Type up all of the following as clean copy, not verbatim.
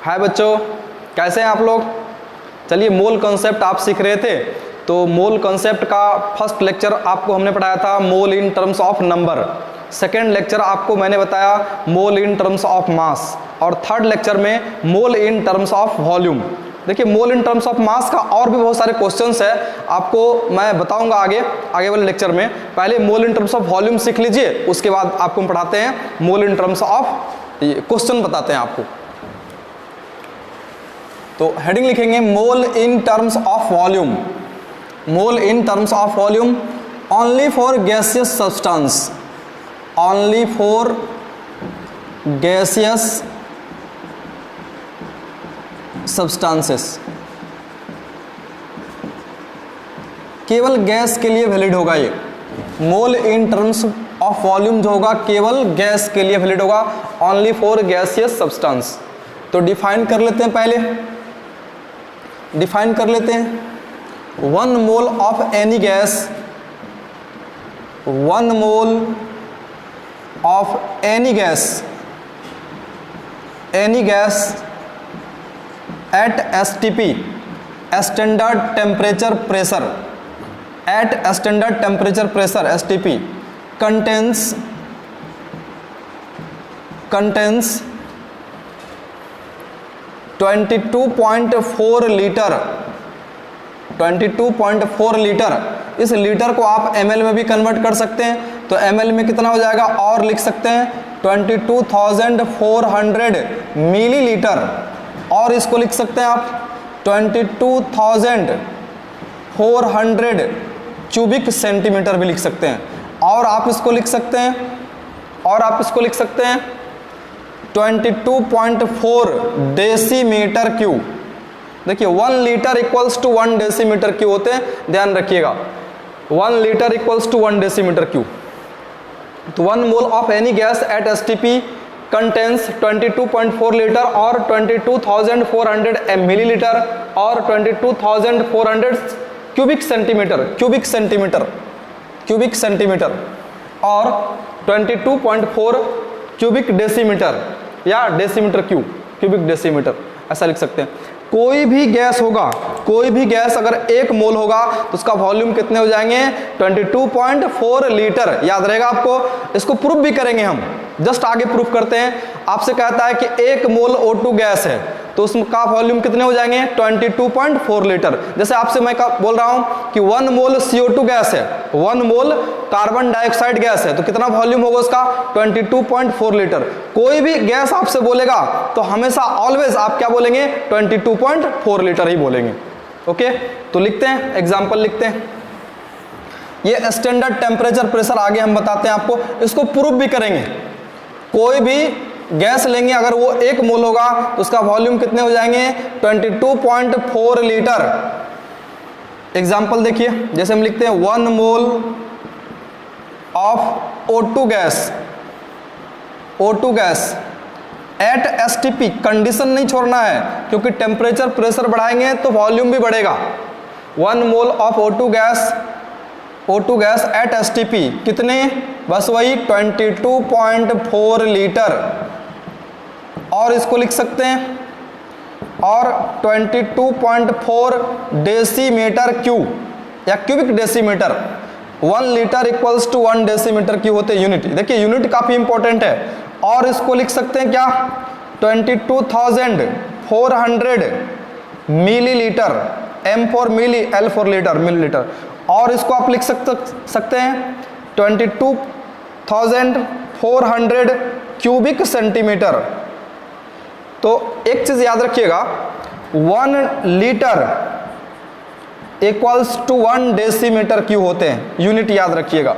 हाय बच्चों, कैसे हैं आप लोग। चलिए, मोल कॉन्सेप्ट आप सीख रहे थे, तो मोल कॉन्सेप्ट का फर्स्ट लेक्चर आपको हमने पढ़ाया था mole in terms of number. Second lecture आपको मैंने बताया मोल इन टर्म्स ऑफ मास, और थर्ड लेक्चर में मोल इन टर्म्स ऑफ वॉल्यूम। देखिए, मोल इन टर्म्स ऑफ मास का और भी बहुत सारे क्वेश्चंस है, आपको मैं बताऊंगा आगे वाले लेक्चर में। पहले mole in terms of volume सीख लीजिए, उसके बाद आपको हम पढ़ाते हैं mole in terms of question बताते हैं आपको। तो हेडिंग लिखेंगे mole in terms of volume. Mole in terms of volume only for gaseous substance, only for gaseous substances. केवल गैस के लिए वैलिड होगा ये mole in terms of volume, जो होगा केवल गैस के लिए वैलिड होगा, ओनली फॉर गैसियस सब्सटेंस। तो डिफाइन कर लेते हैं, पहले डिफाइन कर लेते हैं। 1 mole of any gas, 1 mole of any gas at STP, standard temperature pressure, at standard temperature pressure STP contains 22.4 litre, 22.4 litre. इस लीटर को आप ml में भी कन्वर्ट कर सकते हैं, तो ml में कितना हो जाएगा और लिख सकते हैं 22,400 मिलीलीटर, और इसको लिख सकते हैं आप 22,400 क्यूबिक सेंटीमीटर भी लिख सकते हैं, और आप इसको लिख सकते हैं 22.4 डेसीमीटर क्यूब। देखिए 1 litre equals to 1 decimetre cube होते हैं, ध्यान रखिएगा 1 litre equals to 1 decimetre cube. तो 1 mole of any gas at STP contains 22.4 litre और 22,400 मिलीलीटर और 22,400 क्यूबिक सेंटीमीटर और 22.4 क्यूबिक डेसीमीटर या डेसीमीटर क्यूबिक डेसीमीटर, ऐसा लिख सकते हैं। कोई भी गैस होगा, कोई भी गैस अगर 1 मोल होगा तो उसका वॉल्यूम कितने हो जाएंगे 22.4 लीटर। याद रहेगा आपको, इसको प्रूफ भी करेंगे हम, जस्ट आगे प्रूफ करते हैं। आपसे कहता है कि 1 मोल O2 गैस है तो उसका वॉल्यूम कितने हो जाएंगे 22.4 लीटर। जैसे आपसे मैं बोल रहा हूं कि 1 मोल CO2 गैस है, 1 मोल कार्बन डाइऑक्साइड गैस है, तो कितना वॉल्यूम होगा उसका 22.4 लीटर। कोई भी गैस आपसे बोलेगा तो हमेशा ऑलवेज आप क्या बोलेंगे 22.4 लीटर ही बोलेंगे। ओके, तो लिखते हैं, एग्जाम्पल लिखते हैं। ये स्टैंडर्ड टेम्परेचर प्रेशर आगे हम बताते हैं आपको, इसको प्रूफ भी करेंगे। कोई भी गैस लेंगे अगर वो 1 मोल होगा तो उसका वॉल्यूम कितने हो जाएंगे 22.4 लीटर। एग्जाम्पल देखिए, जैसे हम लिखते हैं 1 mole of O2 gas at STP। Condition नहीं छोड़ना है, क्योंकि टेम्परेचर प्रेशर बढ़ाएंगे तो वॉल्यूम भी बढ़ेगा। 1 mole of O2 gas at STP कितने, बस वही 22.4 लीटर, और इसको लिख सकते हैं और 22.4 डेसीमीटर क्यूब या cubic decimetre. 1 litre equals to 1 decimetre cube होते यूनिट। देखिए यूनिट काफी इंपॉर्टेंट है, और इसको लिख सकते हैं क्या 22,400 millilitre, M for milli, L for litre, millilitre, और इसको आप लिख सकते हैं 22,400 क्यूबिक सेंटीमीटर। तो एक चीज याद रखिएगा, 1 litre equals to 1 decimetre cube होते हैं, यूनिट याद रखिएगा।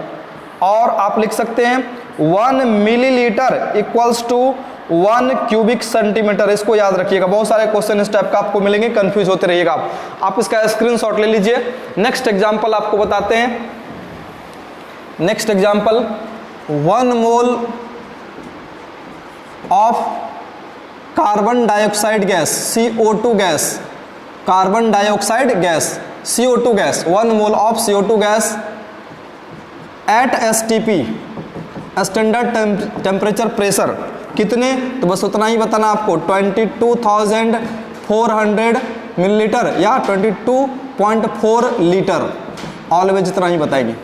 और आप लिख सकते हैं 1 millilitre equals to 1 cubic centimetre, इसको याद रखिएगा। बहुत सारे क्वेश्चन इस टाइप का आपको मिलेंगे, कंफ्यूज होते रहिएगा आप इसका स्क्रीनशॉट ले लीजिए। नेक्स्ट एग्जांपल आपको बताते हैं। Next example 1 mole of carbon dioxide gas CO2 gas, carbon dioxide gas CO2 gas, 1 mole of CO2 gas at STP standard temperature pressure कितने, तो बस उतना ही बताना आपको, 22,400 मिलीलीटर या 22.4 लीटर, ऑलवेज इतना ही बताएंगे।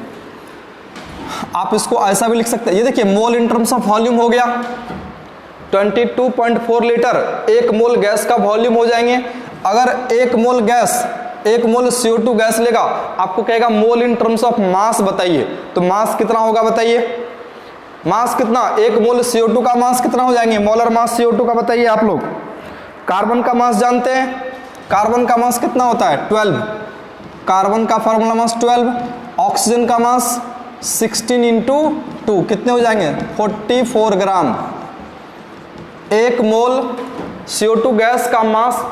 आप इसको ऐसा भी लिख सकते हैं, ये देखिए मोल इन टर्म्स ऑफ वॉल्यूम हो गया 22.4 लीटर, एक मोल गैस का वॉल्यूम हो जाएंगे। अगर एक मोल गैस, एक मोल CO2 गैस लेगा, आपको कहेगा मोल इन टर्म्स ऑफ मास बताइए, तो मास कितना होगा बताइए, मास कितना, एक मोल CO2 का मास कितना हो जाएंगे, मोलर मास CO2 का बताइए आप लोग। कार्बन का मास जानते हैं, कार्बन का मास कितना होता है 12, कार्बन का फार्मूला मास 12, ऑक्सीजन का मास 16 इंटू 2 कितने हो जाएंगे 44 ग्राम। एक मोल CO2 गैस का मास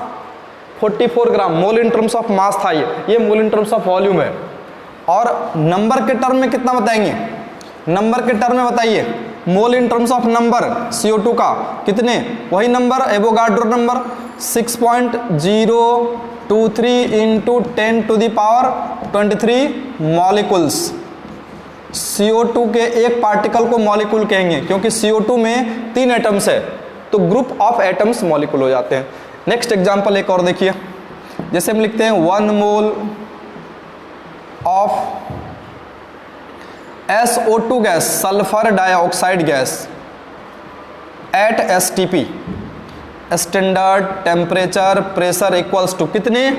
44 ग्राम, मोल इन टर्म्स ऑफ मास था ये mole in terms of volume है। और नंबर के टर्म में कितना बताएंगे, नंबर के टर्म में बताइए, mole in terms of number CO2 का कितने, वही number Avogadro number 6.023 into 10 to the power 23 molecules. CO2 के एक पार्टिकल को मॉलिक्यूल कहेंगे क्योंकि CO2 में 3 एटम्स है, तो ग्रुप ऑफ एटम्स मॉलिक्यूल हो जाते हैं। नेक्स्ट एग्जांपल एक और देखिए, जैसे हम लिखते हैं 1 mole of SO2 gas, sulphur dioxide gas at STP, standard temperature pressure equals to कितने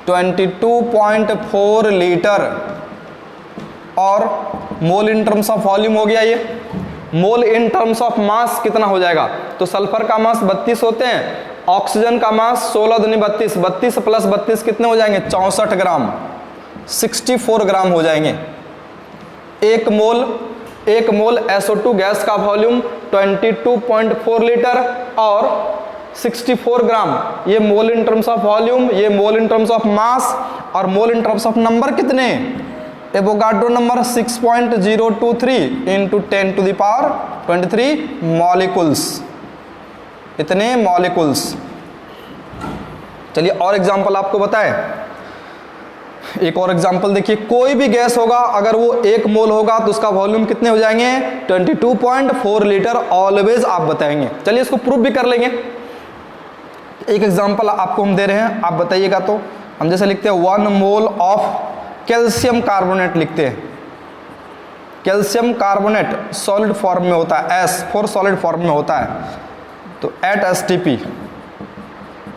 22.4 लीटर, और mole in terms of volume हो गया ये। मोल इन टर्म्स ऑफ मास कितना हो जाएगा, तो सल्फर का मास 32 होते हैं, ऑक्सीजन का मास 16 दूनी 32, 32 प्लस 32 कितने हो जाएंगे 64 ग्राम, 64 ग्राम हो जाएंगे। एक मोल SO2 गैस का वॉल्यूम 22.4 लीटर और 64 ग्राम, ये mole in terms of volume, ये mole in terms of mass, और mole in terms of number कितने, Avogadro number 6.023 into 10 to the power 23 molecules, इतने मॉलिक्यूल्स। चलिए और एग्जांपल आपको बताएं, एक और एग्जांपल देखिए, कोई भी गैस होगा अगर वो 1 मोल होगा तो उसका वॉल्यूम कितने हो जाएंगे 22.4 लीटर, ऑलवेज आप बताएंगे। चलिए इसको प्रूफ भी कर लेंगे। एक एग्जांपल आपको हम दे रहे हैं, आप बताइएगा। तो हम जैसे लिखते हैं 1 मोल ऑफ कैल्शियम कार्बोनेट लिखते हैं, कैल्शियम कार्बोनेट सॉलिड फॉर्म में होता है, S4 सॉलिड फॉर्म में होता है, तो एट STP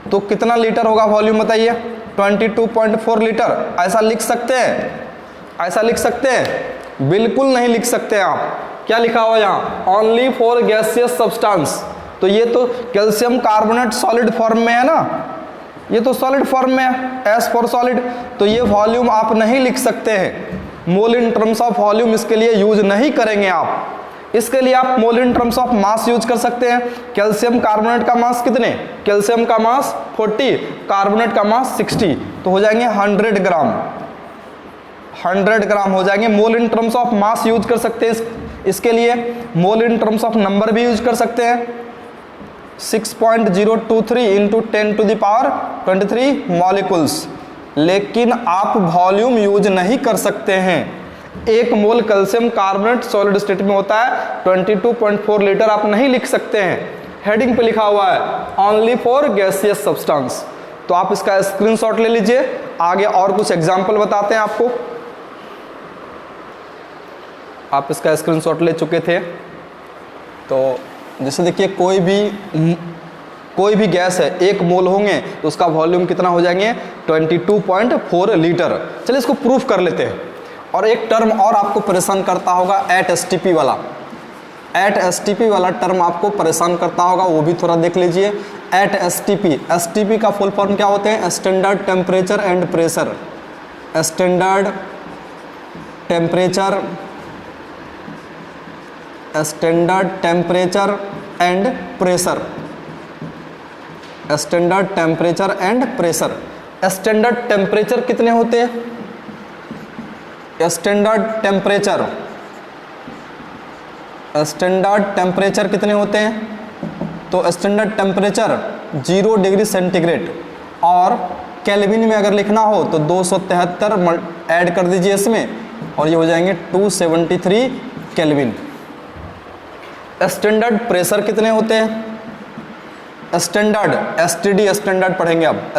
तो कितना लीटर होगा वॉल्यूम बताइए 22.4 लीटर। ऐसा लिख सकते हैं, ऐसा लिख सकते हैं, बिल्कुल नहीं लिख सकते आप। क्या लिखा हुआ यहाँ, ओनली फॉर गैसियस सब्सटेंस, तो ये तो कैल्शियम कार्बोनेट सॉलिड फॉर्म में है ना, ये तो सॉलिड फॉर्म में है, S4 सॉलिड, तो ये वॉल्यूम आप नहीं लिख सकते हैं। Mole in terms of volume इसके लिए यूज नहीं करेंगे आप, इसके लिए आप mole in terms of mass use कर सकते हैं। कैल्शियम कार्बोनेट का मास कितने, कैल्शियम का मास 40, कार्बोनेट का मास 60, तो हो जाएंगे 100 ग्राम, 100 ग्राम हो जाएंगे। Mole in terms of mass use कर सकते हैं इसके लिए, mole in terms of number भी यूज कर सकते हैं, 6.023 into 10 to the power 23 molecules, लेकिन आप वॉल्यूम यूज नहीं कर सकते हैं। 1 mole calcium carbonate solid state में होता है 22.4 लीटर, आप नहीं लिख सकते हैं। हेडिंग पे लिखा हुआ है ओनली फॉर गैसियस सब्सटेंस, तो आप इसका स्क्रीनशॉट ले लीजिए। आगे और कुछ एग्जांपल बताते हैं आपको, आप इसका स्क्रीनशॉट ले चुके थे। तो जैसे देखिए कोई भी गैस है 1 मोल होंगे तो उसका वॉल्यूम कितना हो जाएंगे 22.4 लीटर। चलिए इसको प्रूफ कर लेते हैं। और एक टर्म और आपको परेशान करता होगा, एट STP वाला, एट STP वाला टर्म आपको परेशान करता होगा, वो भी थोड़ा देख लीजिए। एट STP का फुल फॉर्म क्या होते हैं, standard temperature and pressure, standard temperature, standard temperature and pressure, standard temperature and pressure. Standard temperature कितने होते हैं, स्टैंडर्ड टेम्परेचर कितने होते हैं, तो स्टैंडर्ड टेम्परेचर 0 डिग्री सेंटीग्रेड, और केल्विन में अगर लिखना हो तो 273 ऐड कर दीजिए इसमें, और ये हो जाएंगे 273 केल्विन। स्टैंडर्ड प्रेशर कितने होते हैं? स्टैंडर्ड, एसटीडी स्टैंडर्ड पढ़ेंगे अब।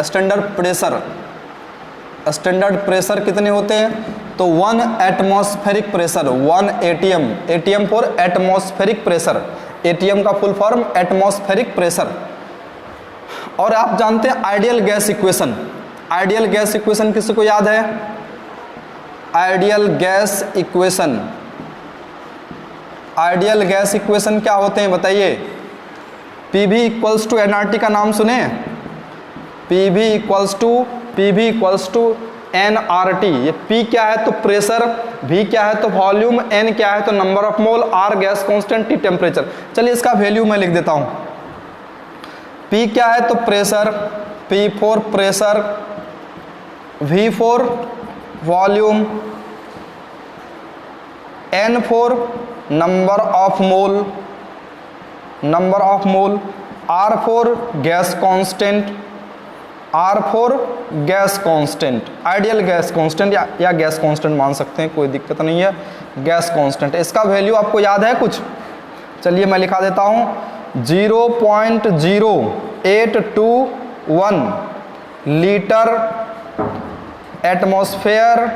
स्टैंडर्ड प्रेशर कितने होते हैं? तो 1 atmospheric pressure, 1 ATM, ATM for atmospheric pressure, ATM का फुल फॉर्म एटमॉस्फेरिक प्रेशर। और आप जानते हैं ideal gas equation, ideal gas equation किसी को याद है? Ideal gas equation, ideal gas equation क्या होते हैं बताइए? पीवी इक्वल्स टू एनआरटी का नाम सुने? PV equals to NRT. ये पी क्या है तो प्रेशर, वी क्या है तो वॉल्यूम, एन क्या है तो number of mole, R gas constant, T temperature. चलिए इसका वैल्यू मैं लिख देता हूं। पी क्या है तो pressure, P for pressure, V for volume, N for number of mole, R for gas constant, R for gas constant, ideal gas constant या गैस कांस्टेंट मान सकते हैं, कोई दिक्कत नहीं है, गैस कांस्टेंट। इसका वैल्यू आपको याद है कुछ? चलिए मैं लिखा देता हूं, 0.0821 लीटर एटमॉस्फेयर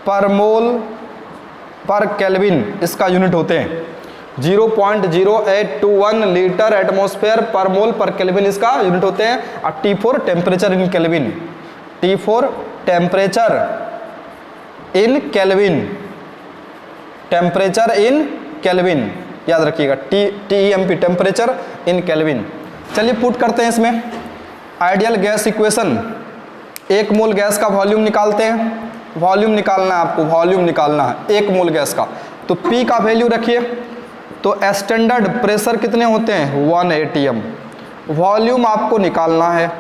पर मोल पर केल्विन इसका यूनिट होते हैं। 0.0821 लीटर एटमॉस्फेयर पर मोल पर केल्विन इसका यूनिट होते हैं। और T for temperature in kelvin, T for temperature in kelvin, temperature in kelvin याद रखिएगा, TEMP टेम्परेचर इन केल्विन। चलिए पुट करते हैं इसमें ideal gas equation. 1 mole gas का वॉल्यूम निकालते हैं, वॉल्यूम निकालना है आपको, वॉल्यूम निकालना है 1 मोल गैस का। तो P का वैल्यू रखिए, तो स्टैंडर्ड प्रेशर कितने होते हैं? 1 एटीएम। वॉल्यूम आपको निकालना है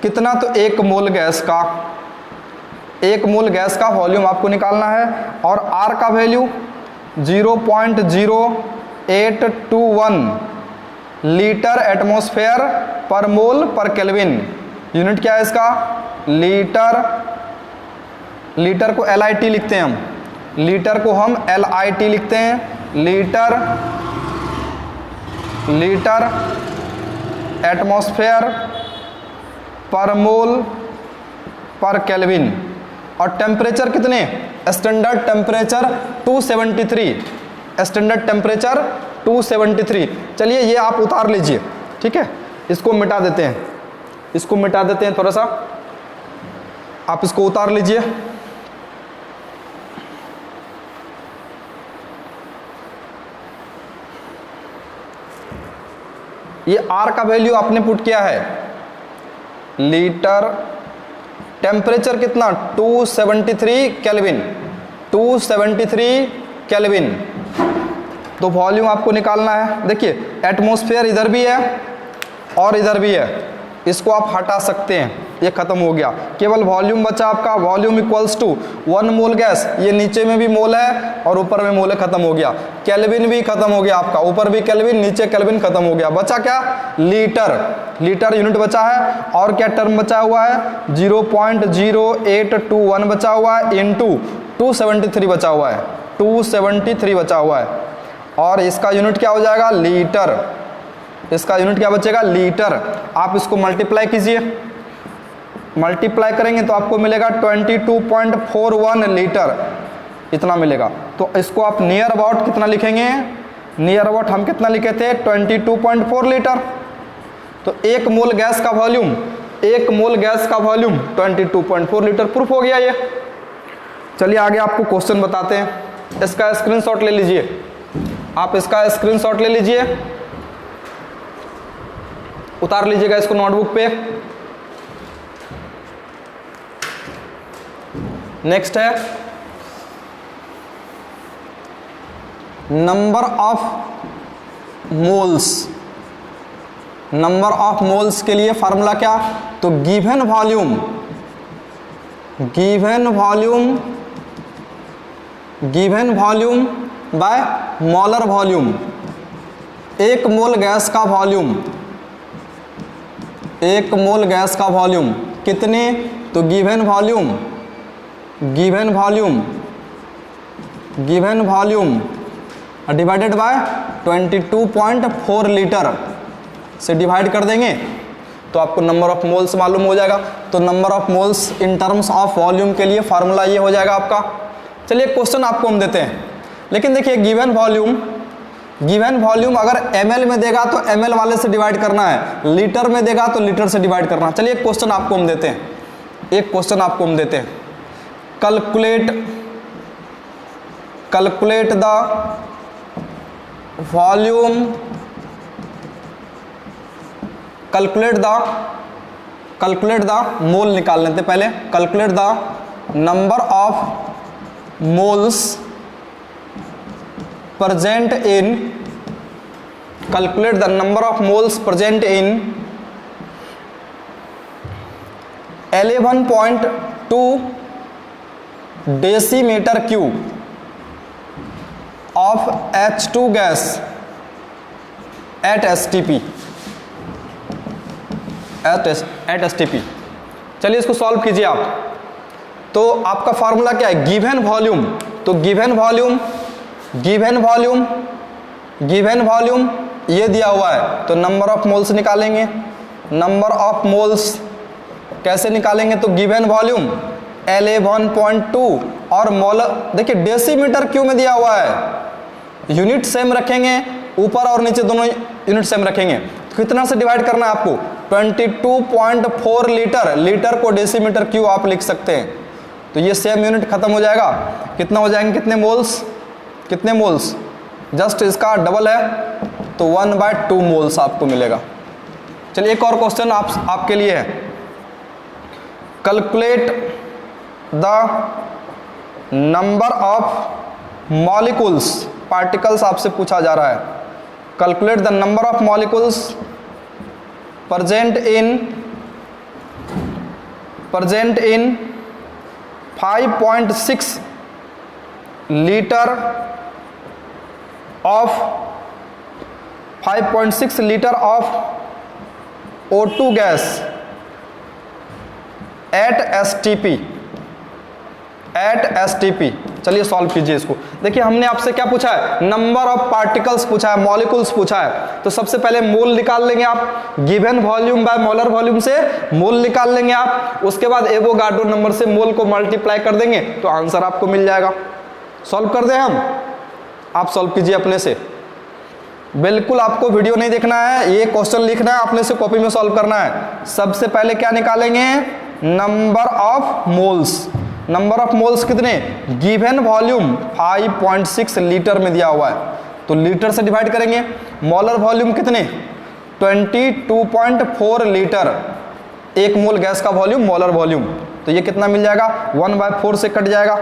कितना? तो 1 मोल गैस का, 1 मोल गैस का वॉल्यूम आपको निकालना है। और R का वैल्यू 0.0821 लीटर एटमॉस्फेयर पर मोल पर केल्विन। यूनिट क्या है इसका? लीटर, लीटर को LIT लिखते हैं हम, लीटर को हम LIT लिखते हैं, लीटर एटमॉस्फेयर पर मोल पर केल्विन। और टेम्परेचर कितने? Standard temperature 273, standard temperature 273। चलिए ये आप उतार लीजिए, ठीक है, इसको मिटा देते हैं, इसको मिटा देते हैं थोड़ा सा, आप इसको उतार लीजिए। ये R का वैल्यू आपने पुट किया है, लीटर, टेम्परेचर कितना? 273 केल्विन, 273 केल्विन। तो वॉल्यूम आपको निकालना है। देखिए एटमॉस्फेयर इधर भी है और इधर भी है, इसको आप हटा सकते हैं, ये खत्म हो गया, केवल वॉल्यूम बचा आपका। Volume equals to 1 mole gas, ये नीचे में भी मोल है और ऊपर में मोल है, खत्म हो गया। केल्विन भी खत्म हो गया आपका, ऊपर भी केल्विन नीचे केल्विन खत्म हो गया। बचा क्या? लीटर, लीटर यूनिट बचा है। और क्या टर्म बचा हुआ है? 0.0821 बचा हुआ है इंटू 273 बचा हुआ है, 273 बचा हुआ है। और इसका यूनिट क्या हो जाएगा? लीटर, इसका यूनिट क्या बचेगा? लीटर। आप इसको मल्टीप्लाई कीजिए, मल्टीप्लाई करेंगे तो आपको मिलेगा 22.41 लीटर, इतना मिलेगा। तो इसको आप नियर अबाउट कितना लिखेंगे? नियर अबाउट हम कितना लिखे थे? 22.4 लीटर। तो 1 मोल गैस का वॉल्यूम, 1 मोल गैस का वॉल्यूम 22.4 लीटर। प्रूफ हो गया ये। चलिए आगे आपको क्वेश्चन बताते हैं, इसका स्क्रीनशॉट ले लीजिए, आप इसका स्क्रीनशॉट ले लीजिए, उतार लीजिएगा इसको नोटबुक पे। नेक्स्ट है number of moles. Number of moles के लिए फार्मूला क्या? तो given volume, given volume, given volume by molar volume. 1 mole gas का वॉल्यूम, 1 मोल गैस का वॉल्यूम कितने? तो given volume, given volume, given volume divided by 22.4 litre से divide कर देंगे तो आपको नंबर ऑफ मोल्स मालूम हो जाएगा। तो number of moles in terms of volume के लिए फार्मूला ये हो जाएगा आपका। चलिए क्वेश्चन आपको हम देते हैं, लेकिन देखिए गिवन वॉल्यूम अगर ml में देगा तो ml वाले से डिवाइड करना है, लीटर में देगा तो लीटर से डिवाइड करना है। चलिए एक क्वेश्चन आपको हम देते हैं, calculate the volume, calculate the mole निकाल लेते पहले। Calculate the number of moles present in 11.2 decimeter cube of H2 gas at STP। चलिए इसको सॉल्व कीजिए आप। तो आपका फॉर्मूला क्या है, गिवन वॉल्यूम। तो गिवन वॉल्यूम ये दिया हुआ है, तो नंबर ऑफ मोल्स निकालेंगे। नंबर ऑफ मोल्स कैसे निकालेंगे, तो गिवन वॉल्यूम 11.2 और मोलर, देखिए डेसीमीटर क्यू में दिया हुआ है, यूनिट सेम रखेंगे, ऊपर और नीचे दोनों यूनिट सेम रखेंगे। तो कितना से डिवाइड करना है आपको, 22.4 लीटर को डेसीमीटर क्यू आप लिख सकते हैं। तो ये सेम यूनिट खत्म हो जाएगा, कितना हो जाएंगे, कितने मोल्स, जस्ट इसका डबल है तो 1/2 मोल्स आपको मिलेगा। चलिए एक और क्वेश्चन आपके लिए है, calculate the number of molecules, particles आपसे पूछा जा रहा है। Calculate the number of molecules present in 5.6 litre of O2 gas at STP। चलिए सॉल्व कीजिए इसको। देखिए हमने आपसे क्या पूछा है, नंबर ऑफ पार्टिकल्स पूछा है, मॉलिक्यूल्स पूछा है। तो सबसे पहले मोल निकाल लेंगे आप, given volume by molar volume से मोल निकाल लेंगे आप। उसके बाद एवोगाड्रो नंबर से मोल को मल्टीप्लाई कर देंगे तो आंसर आपको मिल जाएगा। सॉल्व कर दें हम, आप सॉल्व कीजिए अपने से। बिल्कुल आपको वीडियो नहीं देखना है, ये क्वेश्चन लिखना है, अपने से कॉपी में सॉल्व करना है। सबसे पहले क्या निकालेंगे, number of moles. Number of moles कितने, गिवन वॉल्यूम 5.6 लीटर में दिया हुआ है तो लीटर से डिवाइड करेंगे। मोलर वॉल्यूम कितने, 22.4 लीटर, एक मोल गैस का वॉल्यूम मोलर वॉल्यूम, तो ये कितना मिल जाएगा, 1/4 से कट जाएगा।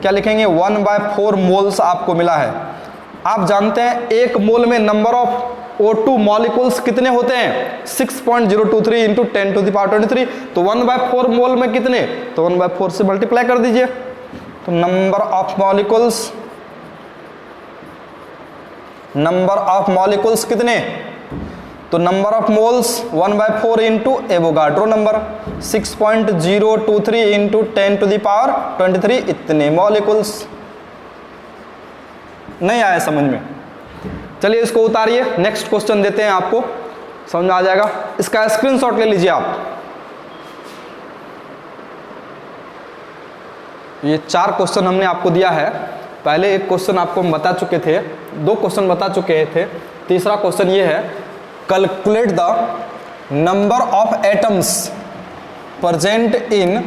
क्या लिखेंगे, 1/4 मोल्स आपको मिला है। आप जानते हैं एक मोल में नंबर ऑफ O2 मॉलिक्यूल्स कितने होते हैं, 6.023 × 10⁻23। तो 1/4 मोल में कितने, तो 1/4 से मल्टीप्लाई कर दीजिए। तो नंबर ऑफ मॉलिक्यूल्स कितने, तो number of moles 1/4 × Avogadro number 6.023 × 10⁻23, इतने मॉलिक्यूल्स। नहीं आया समझ में, चलिए इसको उतारिए, नेक्स्ट क्वेश्चन देते हैं, आपको समझ में आ जाएगा। इसका स्क्रीनशॉट ले लीजिए आप। ये 4 क्वेश्चन हमने आपको दिया है। पहले एक क्वेश्चन आपको हम बता चुके थे, 2 क्वेश्चन बता चुके थे, तीसरा क्वेश्चन ये है, calculate the number of atoms present in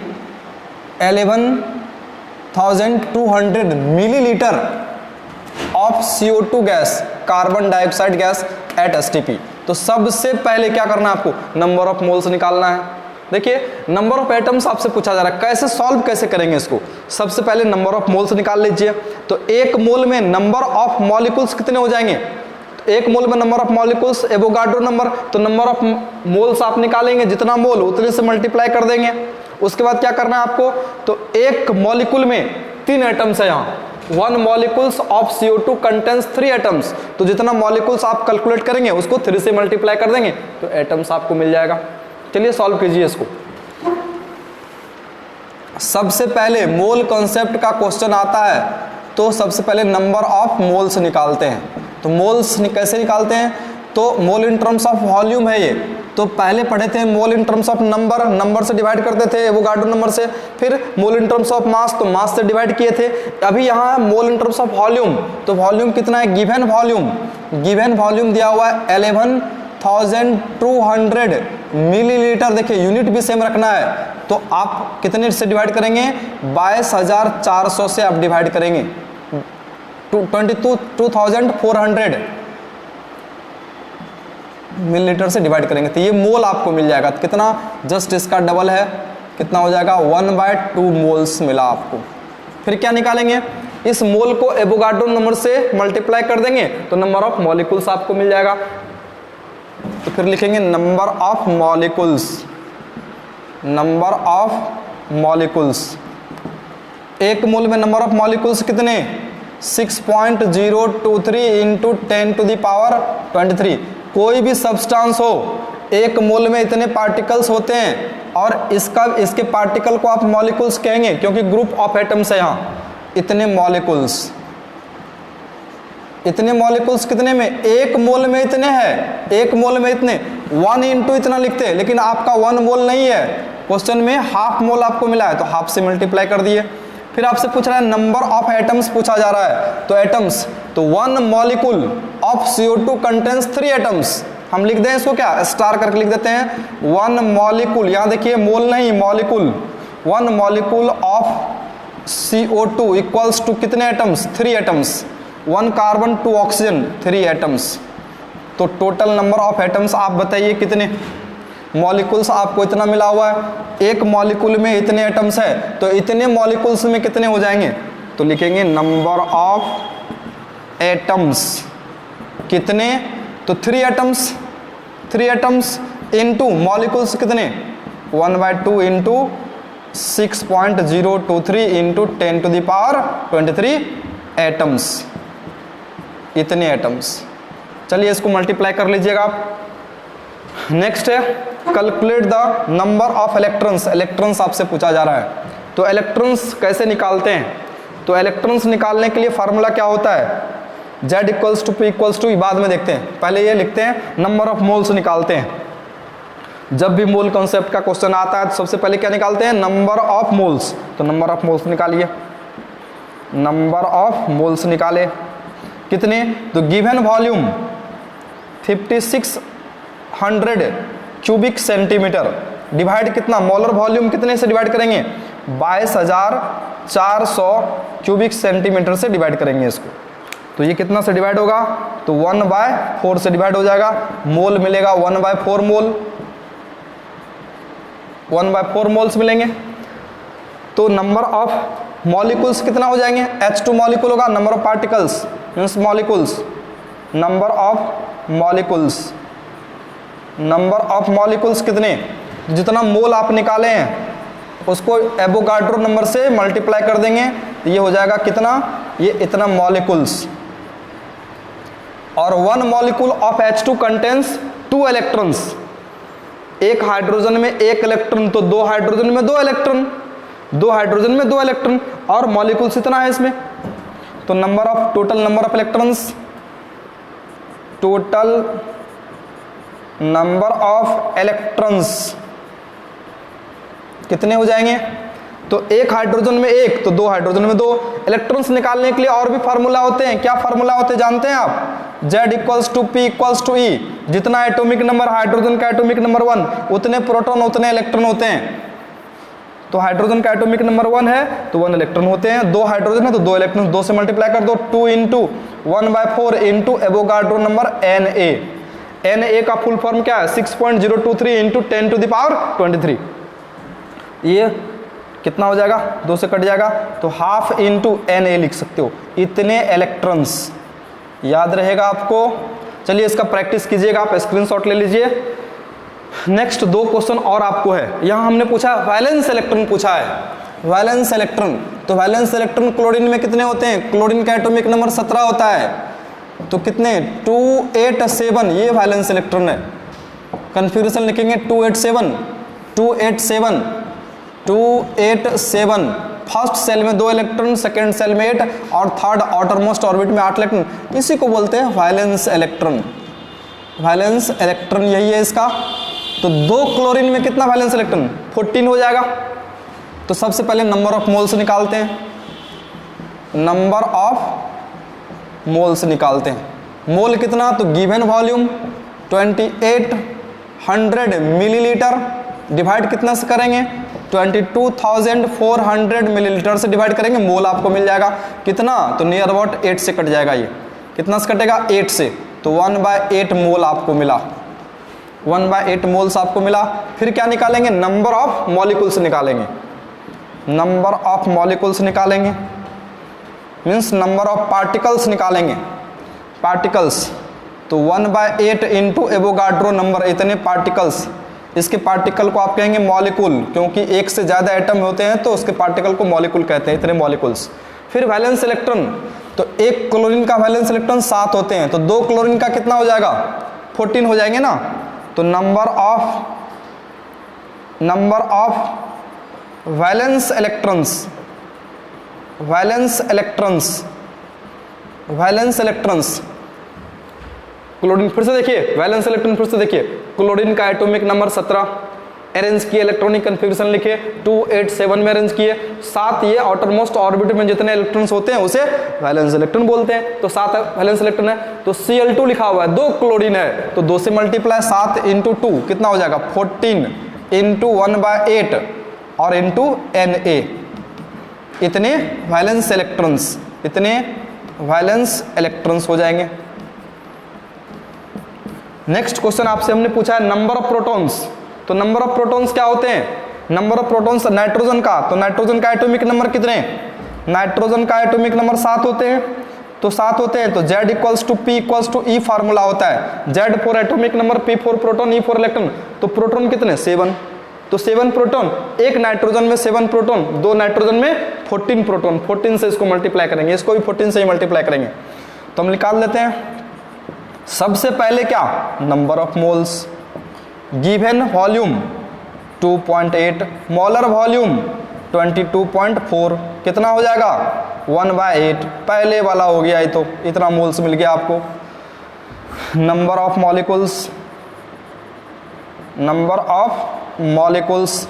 11,200 millilitre of CO2 gas, carbon dioxide gas at STP। तो सबसे पहले क्या करना है आपको, नंबर ऑफ मोल्स निकालना है। देखिए नंबर ऑफ एटम्स आपसे पूछा जा रहा है, कैसे सॉल्व कैसे करेंगे इसको। सबसे पहले नंबर ऑफ मोल्स निकाल लीजिए। तो एक मोल में नंबर ऑफ मॉलिक्यूल्स कितने हो जाएंगे, एक मोल में number of molecules Avogadro number, तो नंबर ऑफ मोल्स आप निकालेंगे, जितना मोल उतने से मल्टीप्लाई कर देंगे। उसके बाद क्या करना है आपको, तो एक मॉलिक्यूल में 3 एटम्स है, यहाँ 1 molecules of CO2 contains 3 atoms, तो जितना मॉलिक्यूल्स आप कैलकुलेट करेंगे उसको 3 से मल्टीप्लाई कर देंगे तो एटम्स आपको मिल जाएगा। चलिए सॉल्व कीजिए इसको। सबसे पहले मोल कॉन्सेप्ट का क्वेश्चन आता है, तो सबसे पहले नंबर ऑफ मोल्स निकालते हैं। तो मोल्स कैसे निकालते हैं, तो mole in terms of volume है ये। तो पहले पढ़े थे mole in terms of number, number से डिवाइड करते थे एवोगाड्रो नंबर से, फिर मोल इन टर्म्स ऑफ मास, तो मास से डिवाइड किए थे। अभी यहाँ मोल इन टर्म्स ऑफ वॉल्यूम, तो वॉल्यूम कितना है, गिवन वॉल्यूम दिया हुआ है 11,200 मिलीलीटर। देखिए यूनिट भी सेम रखना है, तो आप कितने से डिवाइड करेंगे, 22,400 से आप डिवाइड करेंगे, 22,400 मिलीलीटर से डिवाइड करेंगे, तो ये मोल आपको मिल जाएगा। तो कितना, जस्ट इसका डबल है, कितना हो जाएगा, 1/2 मोल्स मिला आपको। फिर क्या निकालेंगे, इस मोल को एवोगाड्रो नंबर से मल्टीप्लाई कर देंगे तो नंबर ऑफ मॉलिक्यूल्स आपको मिल जाएगा। तो फिर लिखेंगे नंबर ऑफ मॉलिक्यूल्स, एक मोल में नंबर ऑफ मॉलिक्यूल्स कितने, 6.023 इंटू 10⁻23। कोई भी सब्सटेंस हो, एक मोल में इतने पार्टिकल्स होते हैं और इसके पार्टिकल को आप मॉलिक्यूल्स कहेंगे क्योंकि ग्रुप ऑफ एटम्स है यहाँ। इतने मॉलिक्यूल्स कितने में, एक मोल में इतने हैं, एक मोल में इतने, 1 इंटू इतना लिखते हैं, लेकिन आपका 1 मोल नहीं है, क्वेश्चन में हाफ मोल आपको मिला है तो हाफ से मल्टीप्लाई कर दिए। फिर आपसे पूछ रहा है नंबर ऑफ एटम्स पूछा जा रहा है, तो एटम्स, तो 1 molecule of CO2 contains 3 atoms. हम लिख दें इसको क्या, स्टार करके लिख देते हैं, 1 मॉलिक्यूल, यहाँ देखिए मोल नहीं molecule, 1 molecule of CO2 equals to कितने atoms, 3 atoms, 1 carbon 2 oxygen 3 atoms. तो टोटल नंबर ऑफ एटम्स आप बताइए कितने, मॉलिक्यूल्स आपको इतना मिला हुआ है, एक मॉलिक्यूल में इतने एटम्स है, तो इतने मॉलिक्यूल्स में कितने हो जाएंगे, तो लिखेंगे नंबर ऑफ एटम्स कितने, तो 3 एटम्स इनटू मॉलिक्यूल्स कितने, 1/2 इंटू 6.023 इंटू 10⁻23 एटम्स, इतने एटम्स। चलिए इसको मल्टीप्लाई कर लीजिएगा आप। नेक्स्ट है calculate the number of electrons आपसे पूछा जा रहा है। तो इलेक्ट्रॉन्स कैसे निकालते हैं, तो इलेक्ट्रॉन्स निकालने के लिए फार्मूला क्या होता है, Z = P = बाद में देखते हैं, पहले ये लिखते हैं नंबर ऑफ मोल्स निकालते हैं। जब भी मोल कॉन्सेप्ट का क्वेश्चन आता है तो सबसे पहले क्या निकालते हैं, नंबर ऑफ मोल्स। तो नंबर ऑफ मोल्स निकालिए, नंबर ऑफ मोल्स निकाले कितने, तो given volume 5600 cubic centimetre, divide कितना, मोलर वॉल्यूम कितने से डिवाइड करेंगे, 22,400 क्यूबिक सेंटीमीटर से डिवाइड करेंगे इसको। तो ये कितना से डिवाइड होगा, तो 1/4 से डिवाइड हो जाएगा, मोल मिलेगा 1/4 मोल, 1/4 मोल्स मिलेंगे। तो नंबर ऑफ मॉलिक्यूल्स कितना हो जाएंगे, H2 मॉलिक्यूल होगा, number of particles means molecules, number of molecules कितने, जितना मोल आप निकाले हैं उसको एवोगाड्रो नंबर से मल्टीप्लाई कर देंगे, तो ये हो जाएगा कितना, ये इतना मॉलिक्यूल्स। और 1 molecule of H2 contains 2 electrons, एक हाइड्रोजन में 1 इलेक्ट्रॉन, तो 2 हाइड्रोजन में 2 इलेक्ट्रॉन, 2 हाइड्रोजन में 2 इलेक्ट्रॉन, और मॉलिक्यूल्स इतना है इसमें। तो total number of electrons, total number of electrons कितने हो जाएंगे, तो एक हाइड्रोजन में 1, तो 2 हाइड्रोजन में 2। इलेक्ट्रॉन्स निकालने के लिए और भी फार्मूला होते हैं, क्या फार्मूला होते हैं जानते हैं आप, Z = P = E, जितना एटॉमिक नंबर हाइड्रोजन का एटॉमिक नंबर 1, उतने प्रोटॉन उतने इलेक्ट्रॉन होते हैं। तो हाइड्रोजन का एटॉमिक नंबर 1 है तो 1 इलेक्ट्रॉन होते हैं, 2 हाइड्रोजन है तो 2 इलेक्ट्रॉन, 2 से मल्टीप्लाई कर दो, 2 into 1/4 into Avogadro number Na का फुल फॉर्म क्या है, 6.023 इंटू 10⁻23। ये कितना हो जाएगा, 2 से कट जाएगा, तो हाफ इंटू Na लिख सकते हो, इतने इलेक्ट्रॉन्स, याद रहेगा आपको। चलिए इसका प्रैक्टिस कीजिएगा, आप स्क्रीनशॉट ले लीजिए। नेक्स्ट 2 क्वेश्चन और आपको है, यहाँ हमने पूछा वैलेंस इलेक्ट्रॉन पूछा है, वैलेंस इलेक्ट्रॉन। तो वैलेंस इलेक्ट्रॉन क्लोरीन में कितने होते हैं, क्लोरीन का एटॉमिक नंबर 17 होता है, तो कितने, 287, ये वैलेंस इलेक्ट्रॉन है। कन्फ्यूजन लिखेंगे 287 फर्स्ट सेल में 2 इलेक्ट्रॉन, सेकेंड सेल में 8 और थर्ड आउटरमोस्ट ऑर्बिट में 8 इलेक्ट्रॉन, इसी को बोलते हैं वैलेंस इलेक्ट्रॉन। वैलेंस इलेक्ट्रॉन यही है इसका। तो 2 क्लोरीन में कितना वैलेंस इलेक्ट्रॉन? 14 हो जाएगा। तो सबसे पहले नंबर ऑफ मोल्स निकालते हैं, नंबर ऑफ मोल्स निकालते हैं। मोल कितना? तो गिवन वॉल्यूम 2800 मिलीलीटर, डिवाइड कितना से करेंगे? 22,400 मिलीलीटर से डिवाइड करेंगे, मोल आपको मिल जाएगा कितना? तो नियर अबाउट 8 से कट जाएगा। ये कितना से कटेगा? 8 से। तो 1/8 मोल आपको मिला, 1/8 मोल्स आपको मिला। फिर क्या निकालेंगे? नंबर ऑफ मॉलिक्यूल्स निकालेंगे, नंबर ऑफ मॉलिक्यूल्स निकालेंगे, मीन्स नंबर ऑफ पार्टिकल्स निकालेंगे, पार्टिकल्स। तो 1/8 इंटू एवोगाड्रो नंबर, इतने पार्टिकल्स। इसके पार्टिकल को आप कहेंगे मॉलिक्यूल, क्योंकि एक से ज़्यादा एटम होते हैं तो उसके पार्टिकल को मॉलिक्यूल कहते हैं, इतने मॉलिक्यूल्स। फिर वैलेंस इलेक्ट्रॉन, तो एक क्लोरीन का वैलेंस इलेक्ट्रॉन 7 होते हैं, तो 2 क्लोरीन का कितना हो जाएगा? 14 हो जाएंगे ना। तो number of valence electrons, valence electrons, valence electrons chlorine, फिर से देखिए वैलेंस इलेक्ट्रॉन, फिर से देखिए क्लोरीन का एटॉमिक नंबर 17 अरेंज किए, इलेक्ट्रॉनिक कन्फिग्रेशन लिखे 287 में अरेंज किए। 7 ये आउटर मोस्ट ऑर्बिट में जितने इलेक्ट्रॉन्स होते हैं उसे वैलेंस इलेक्ट्रॉन बोलते हैं। तो 7 वैलेंस इलेक्ट्रॉन है, तो Cl2 लिखा हुआ है, 2 क्लोरीन है, तो 2 से मल्टीप्लाई 7 इंटू 2 कितना हो जाएगा? 14 इंटू 1/8 और इंटू Na, इतने वैलेंस इलेक्ट्रॉन्स, इतने वैलेंस इलेक्ट्रॉन्स हो जाएंगे। नेक्स्ट क्वेश्चन आपसे हमने पूछा है नंबर ऑफ प्रोटॉन्स। तो नंबर ऑफ प्रोटॉन्स क्या होते हैं? नंबर ऑफ प्रोटॉन्स नाइट्रोजन का, तो नाइट्रोजन का एटॉमिक नंबर कितने? नाइट्रोजन का एटॉमिक नंबर 7 होते हैं, तो 7 होते हैं। तो Z equals to P equals to E formula होता है, Z for atomic number, P for proton, E for electron. तो प्रोटॉन कितने? 7। तो 7 प्रोटॉन, एक नाइट्रोजन में 7 प्रोटॉन, 2 नाइट्रोजन में 14 प्रोटॉन। 14 से इसको मल्टीप्लाई करेंगे, इसको भी 14 से ही मल्टीप्लाई करेंगे। तो हम निकाल लेते हैं। सबसे पहले क्या? Number of moles, given volume 2.8, molar volume 22.4, कितना हो जाएगा? 1/8, पहले वाला हो गया, ये तो इतना मोल्स मिल गया आपको। Number of molecules, number of molecules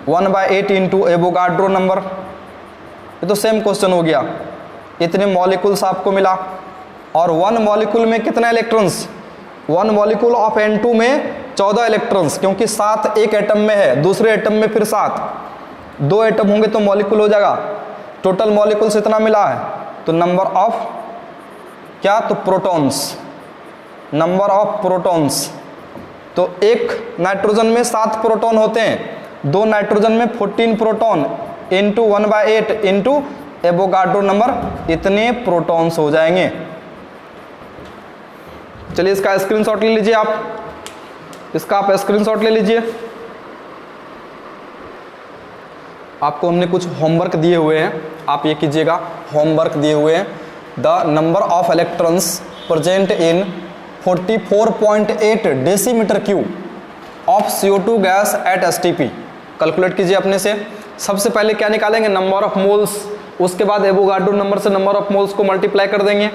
1/8 into Avogadro number, ये तो सेम क्वेश्चन हो गया, इतने मॉलिक्यूल्स आपको मिला। और 1 मॉलिक्यूल में कितना इलेक्ट्रॉन्स? 1 मॉलिक्यूल ऑफ N2 में 14 इलेक्ट्रॉन्स, क्योंकि 7 एक एटम में है, दूसरे एटम में फिर 7, 2 एटम होंगे तो मॉलिक्यूल हो जाएगा। टोटल मॉलिक्यूल्स इतना मिला है। तो नंबर ऑफ क्या? तो प्रोटॉन्स, नंबर ऑफ प्रोटॉन्स, तो एक नाइट्रोजन में 7 प्रोटॉन होते हैं, 2 नाइट्रोजन में 14 proton into 1/8 into Avogadro number, इतने प्रोटॉन्स हो जाएंगे। चलिए इसका स्क्रीनशॉट ले लीजिए आप, इसका आप स्क्रीनशॉट ले लीजिए। आपको हमने कुछ होमवर्क दिए हुए हैं, आप ये कीजिएगा, होमवर्क दिए हुए हैं। The number of electrons present in 44.8 decimetre cube of CO2 gas at STP, calculate कीजिए अपने से। सबसे पहले क्या निकालेंगे? नंबर ऑफ मोल्स, उसके बाद एवोगाड्रो नंबर से नंबर ऑफ मोल्स को मल्टीप्लाई कर देंगे,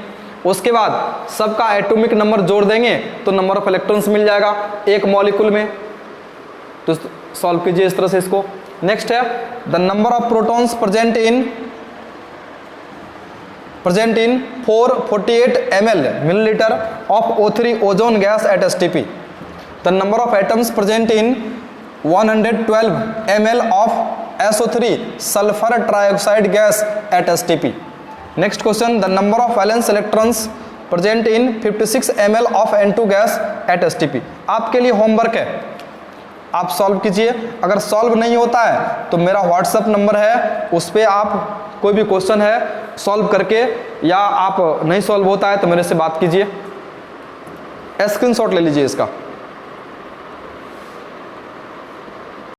उसके बाद सबका एटॉमिक नंबर जोड़ देंगे तो नंबर ऑफ इलेक्ट्रॉन्स मिल जाएगा एक मॉलिक्यूल में। तो सॉल्व कीजिए इस तरह से इसको। नेक्स्ट है the number of protons present in 448 ml millilitre of O3 ozone gas at STP। The number of atoms present in 112 ml of SO3 sulphur trioxide gas at STP। Next question, the number of valence electrons present in 56 ml of N2 gas at STP। आपके लिए homework है, आप solve कीजिए। अगर solve नहीं होता है तो मेरा व्हाट्सएप नंबर है, उस पर आप कोई भी क्वेश्चन है सॉल्व करके, या आप नहीं सॉल्व होता है तो मेरे से बात कीजिए। स्क्रीनशॉट ले लीजिए इसका।